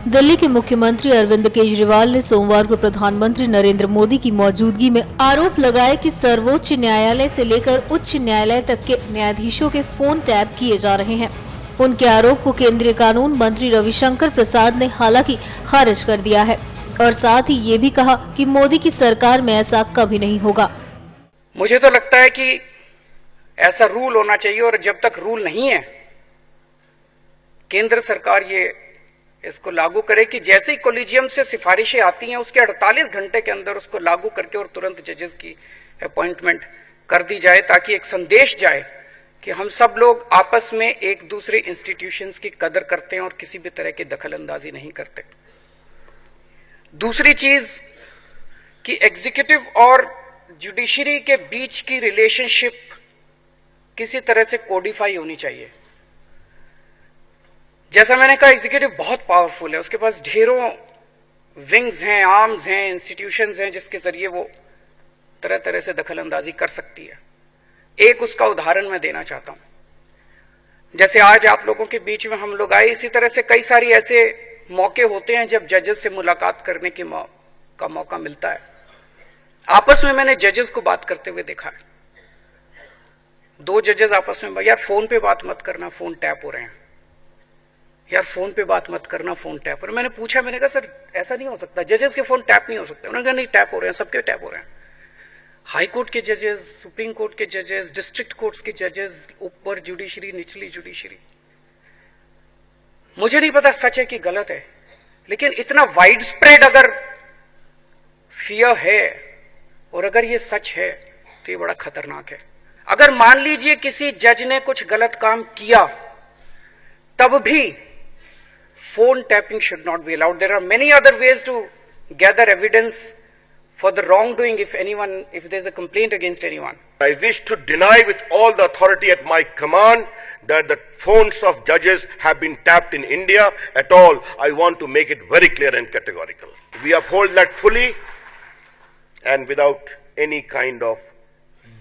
दिल्ली के मुख्यमंत्री अरविंद केजरीवाल ने सोमवार को प्रधानमंत्री नरेंद्र मोदी की मौजूदगी में आरोप लगाया कि सर्वोच्च न्यायालय से लेकर उच्च न्यायालय तक के न्यायाधीशों के फोन टैप किए जा रहे हैं। उनके आरोप को केंद्रीय कानून मंत्री रविशंकर प्रसाद ने हालांकि खारिज कर दिया है और साथ ही ये भी कहा कि मोदी की सरकार में ऐसा कभी नहीं होगा। मुझे तो लगता है कि ऐसा रूल होना चाहिए और जब तक रूल नहीं है केंद्र सरकार इसको लागू करे कि जैसे ही कोलिजियम से सिफारिशें आती हैं उसके 48 घंटे के अंदर उसको लागू करके और तुरंत जजेस की अपॉइंटमेंट कर दी जाए, ताकि एक संदेश जाए कि हम सब लोग आपस में एक दूसरे इंस्टीट्यूशंस की कदर करते हैं और किसी भी तरह की दखल अंदाजी नहीं करते। दूसरी चीज कि एग्जीक्यूटिव और जुडिशरी के बीच की रिलेशनशिप किसी तरह से कोडिफाई होनी चाहिए। जैसा मैंने कहा, एग्जीक्यूटिव बहुत पावरफुल है, उसके पास ढेरों विंग्स हैं, आर्म्स हैं, इंस्टीट्यूशंस हैं जिसके जरिए वो तरह तरह से दखल अंदाजी कर सकती है। एक उसका उदाहरण मैं देना चाहता हूं। जैसे आज आप लोगों के बीच में हम लोग आए, इसी तरह से कई सारी ऐसे मौके होते हैं जब जजेस से मुलाकात करने का मौका मिलता है। आपस में मैंने जजेस को बात करते हुए देखा है। दो जजेस आपस में, यार फोन पे बात मत करना, फोन टैप हो रहे हैं, यार फोन पे बात मत करना, फोन टैप हो रहे हैं। मैंने पूछा, मैंने कहा सर ऐसा नहीं हो सकता, जजेस के फोन टैप नहीं हो सकते। उन्होंने कहा नहीं, टैप हो रहे हैं, सबके टैप हो रहे हैं। हाई कोर्ट के जजेस, सुप्रीम कोर्ट के जजेस, डिस्ट्रिक्ट कोर्ट्स के जजेस, ऊपर जुडिशरी, निचली जुडिशरी। मुझे नहीं पता सच है कि गलत है, लेकिन इतना वाइड स्प्रेड अगर फियर है और अगर ये सच है तो ये बड़ा खतरनाक है। अगर मान लीजिए किसी जज ने कुछ गलत काम किया, तब भी phone tapping should not be allowed. There are many other ways to gather evidence for the wrongdoing if there's a complaint against anyone. I wish to deny with all the authority at my command that the phones of judges have been tapped in India at all. I want to make it very clear and categorical. We uphold that fully and without any kind of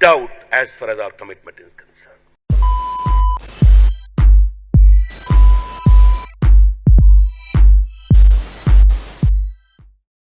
doubt as far as our commitment is concerned.